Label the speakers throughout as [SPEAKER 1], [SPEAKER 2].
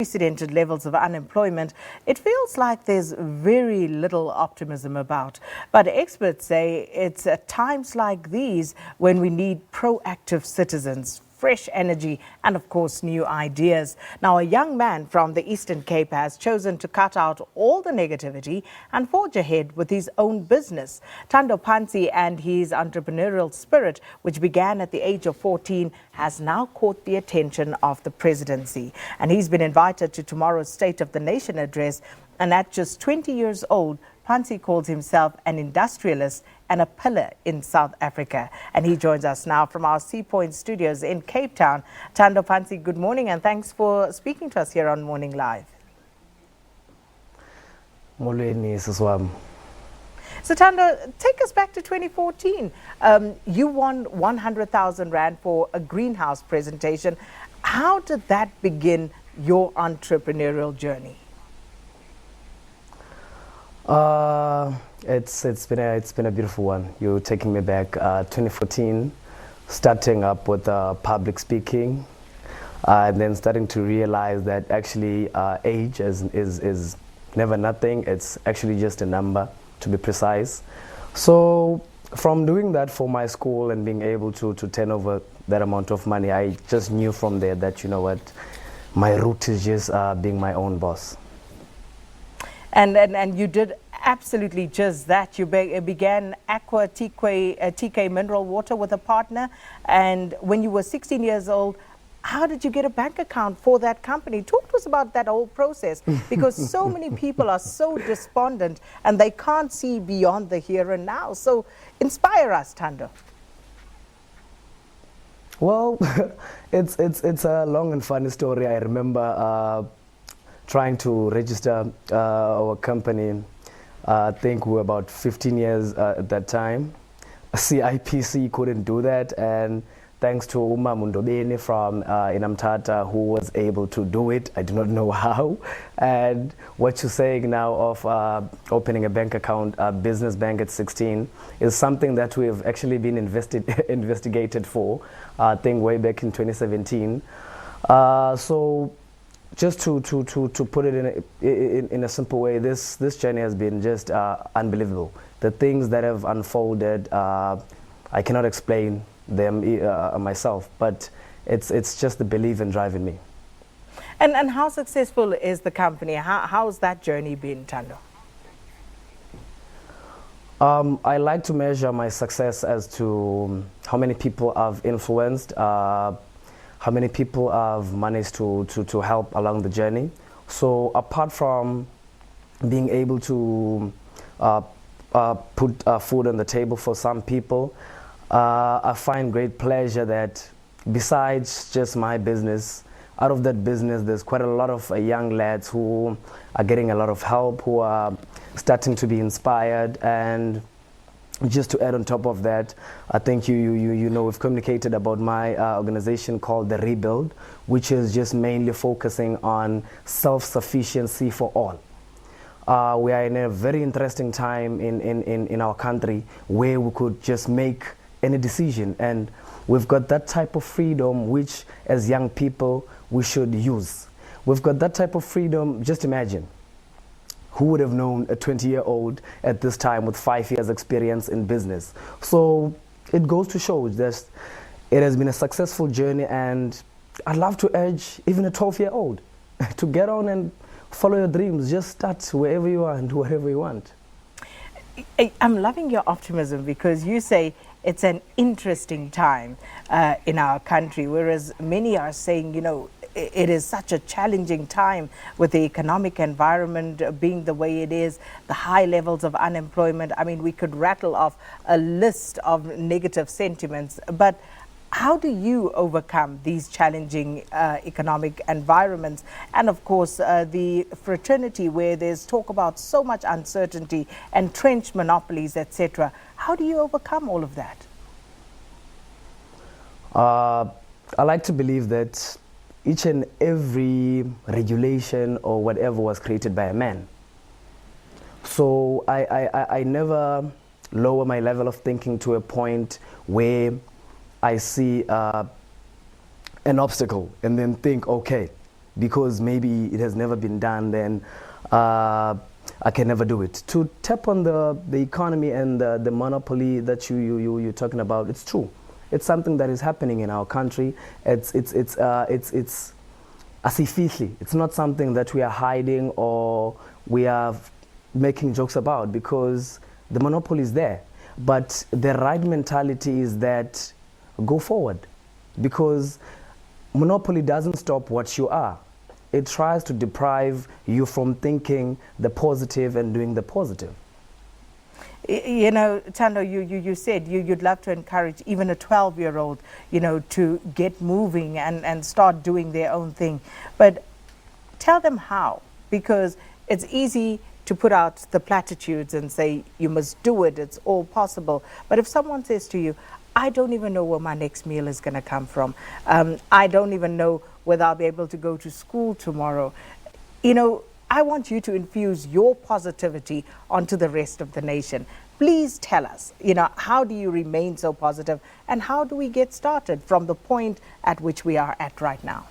[SPEAKER 1] Unprecedented levels of unemployment, it feels like there's very little optimism about. But experts say it's at times like these when we need proactive citizens, fresh energy and, of course, new ideas. Now, a young man from the Eastern Cape has chosen to cut out all the negativity and forge ahead with his own business. Thando Phantsi and his entrepreneurial spirit, which began at the age of 14, has now caught the attention of the presidency. And he's been invited to tomorrow's State of the Nation address. And at just 20 years old, Phantsi calls himself an industrialist and a pillar in South Africa. And he joins us now from our Seapoint studios in Cape Town. Thando Phantsi, good morning and thanks for speaking to us here on Morning Live. So Thando, take us back to 2014. You won 100,000 Rand for a greenhouse presentation. How did that begin your entrepreneurial journey?
[SPEAKER 2] It's been a beautiful one. You're taking me back 2014, starting up with public speaking, and then starting to realize that actually age is never nothing. It's actually just a number, to be precise. So from doing that for my school and being able to turn over that amount of money, I just knew from there that, you know what, my route is just being my own boss.
[SPEAKER 1] And you did absolutely just that. You began Aqua TK Mineral Water with a partner. And when you were 16 years old, how did you get a bank account for that company? Talk to us about that whole process, because so many people are so despondent and they can't see beyond the here and now. So inspire us, Thando.
[SPEAKER 2] Well, it's a long and funny story. I remember trying to register our company. I think we were about 15 years at that time. CIPC couldn't do that, and thanks to Uma Mundobeni from Inamtata, who was able to do it. I do not know how. And what you're saying now of opening a bank account, a business bank at 16, is something that we have actually been investigated for, I think way back in 2017. So just to put it in a simple way, this journey has been just unbelievable. The things that have unfolded, I cannot explain them myself, but it's just the belief in driving me.
[SPEAKER 1] And how successful is the company? How's that journey been, Thando?
[SPEAKER 2] I like to measure my success as to how many people I've influenced, how many people I've managed to help along the journey. So apart from being able to put food on the table for some people, I find great pleasure that besides just my business, out of that business, there's quite a lot of young lads who are getting a lot of help, who are starting to be inspired. And just to add on top of that, I think you know, we've communicated about my organization called The Rebuild, which is just mainly focusing on self-sufficiency for all. We are in a very interesting time in our country where we could just make any decision, and we've got that type of freedom which as young people we should use. We've got that type of freedom. Just imagine, who would have known a 20-year-old at this time with 5 years experience in business? So it goes to show that it has been a successful journey, and I'd love to urge even a 12-year-old to get on and follow your dreams. Just start wherever you are and do whatever you want.
[SPEAKER 1] I'm loving your optimism, because you say it's an interesting time in our country, whereas many are saying, you know, it is such a challenging time with the economic environment being the way it is, the high levels of unemployment. I mean, we could rattle off a list of negative sentiments, but how do you overcome these challenging economic environments? And of course, the fraternity where there's talk about so much uncertainty, entrenched monopolies, etc. How do you overcome all of that?
[SPEAKER 2] I like to believe that each and every regulation or whatever was created by a man. So I never lower my level of thinking to a point where I see an obstacle and then think, okay, because maybe it has never been done, then I can never do it. To tap on the economy and the monopoly that you're talking about, it's true. It's something that is happening in our country. It's asifihli. It's not something that we are hiding or we are making jokes about, because the monopoly is there. But the right mentality is that go forward, because monopoly doesn't stop what you are. It tries to deprive you from thinking the positive and doing the positive.
[SPEAKER 1] You know, Thando, you said you'd love to encourage even a 12-year-old, you know, to get moving and start doing their own thing. But tell them how, because it's easy to put out the platitudes and say, you must do it, it's all possible. But if someone says to you, I don't even know where my next meal is going to come from, I don't even know whether I'll be able to go to school tomorrow, you know, I want you to infuse your positivity onto the rest of the nation. Please tell us, you know, how do you remain so positive, and how do we get started from the point at which we are at right now?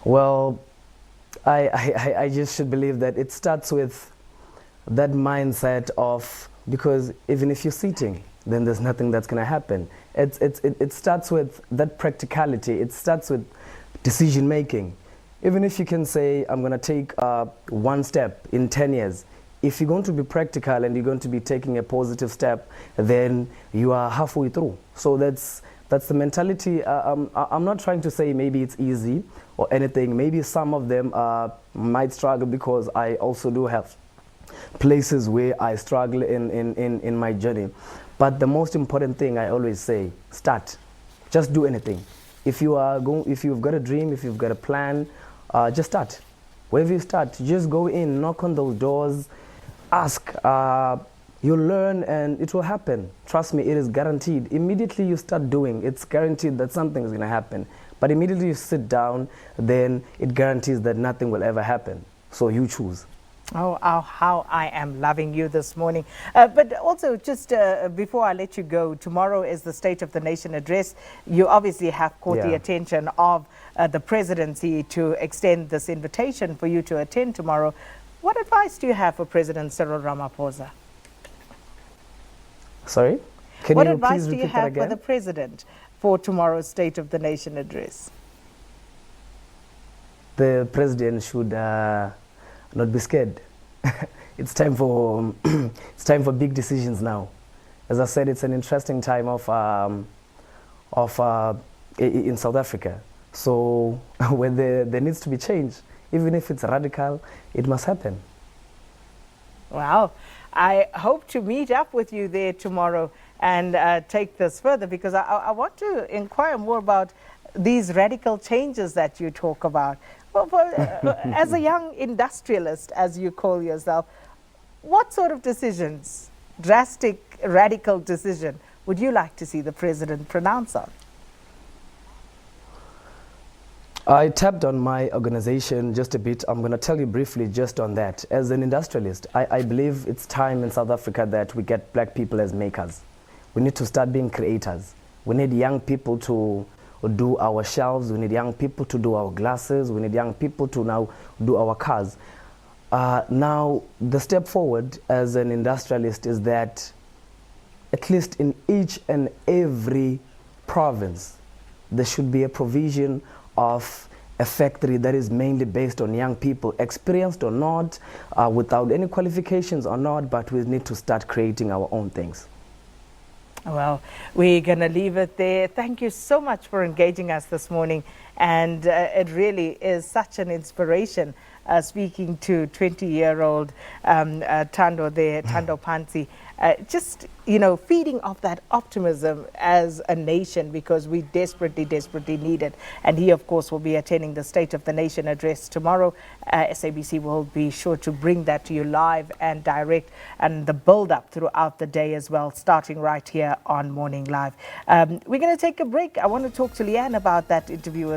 [SPEAKER 2] Well, I just should believe that it starts with that mindset of, because even if you're sitting, then there's nothing that's going to happen. It starts with that practicality. It starts with decision making. Even if you can say, I'm going to take one step in 10 years, if you're going to be practical and you're going to be taking a positive step, then you are halfway through. So that's the mentality. I'm not trying to say maybe it's easy or anything. Maybe some of them might struggle, because I also do have places where I struggle in my journey. But the most important thing I always say, start. Just do anything. If you've got a dream, if you've got a plan, just start. Wherever you start, just go in, knock on those doors, ask. You'll learn and it will happen. Trust me, it is guaranteed. Immediately you start doing, it's guaranteed that something is going to happen. But immediately you sit down, then it guarantees that nothing will ever happen. So you choose.
[SPEAKER 1] Oh, how I am loving you this morning. But also, just before I let you go, tomorrow is the State of the Nation address. You obviously have caught the attention of the presidency to extend this invitation for you to attend tomorrow. What advice do you have for President Cyril Ramaphosa?
[SPEAKER 2] Sorry?
[SPEAKER 1] What advice do you have for the president for tomorrow's State of the Nation address?
[SPEAKER 2] The president should not be scared. It's time for big decisions now. As I said, it's an interesting time in South Africa. So when there needs to be change, even if it's radical, it must happen.
[SPEAKER 1] Wow. I hope to meet up with you there tomorrow and take this further, because I want to inquire more about these radical changes that you talk about. Well, as a young industrialist, as you call yourself, what sort of decisions, drastic, radical decision, would you like to see the president pronounce on?
[SPEAKER 2] I tapped on my organization just a bit. I'm going to tell you briefly just on that. As an industrialist, I believe it's time in South Africa that we get black people as makers. We need to start being creators. We need young people to do our shelves. We need young people to do our glasses. We need young people to now do our cars. Now, the step forward as an industrialist is that at least in each and every province, there should be a provision of a factory that is mainly based on young people, experienced or not, without any qualifications or not, but we need to start creating our own things.
[SPEAKER 1] Well, we're going to leave it there. Thank you so much for engaging us this morning. And it really is such an inspiration speaking to 20-year-old Thando Phantsi. Just, you know, feeding off that optimism as a nation, because we desperately need it. And he, of course, will be attending the State of the Nation address tomorrow. SABC will be sure to bring that to you live and direct, and the build-up throughout the day as well, starting right here on Morning Live. We're going to take a break. I want to talk to Leanne about that interview.